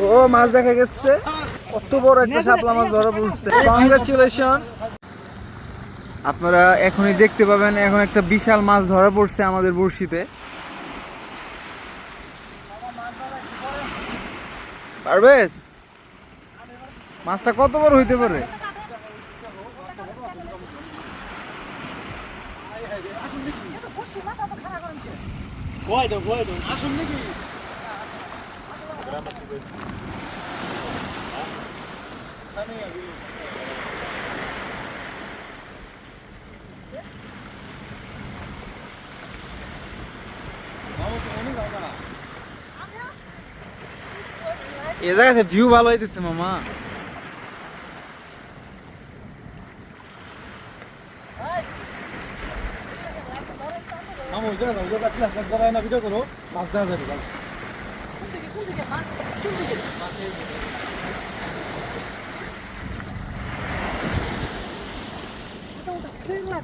ও মাছ দেখা গেছে, কত বড় একটা শাপলা মাছ ধরা পড়ছে। কংগ্রাচুলেশন। আপনারা এখনই দেখতে পাবেন, এখন একটা বিশাল মাছ ধরা পড়ছে আমাদের বড়শিতে। পারবেশ, মাছটা কত বড় হইতে পারে? এই জায়গাতে ভিউ ভালো হইতেছে মামা। মামু ওই জায়গা ওই জায়গা ক্লাস করায় না, ভিডিও করো, মাছ দেওয়া যাবে। Thương là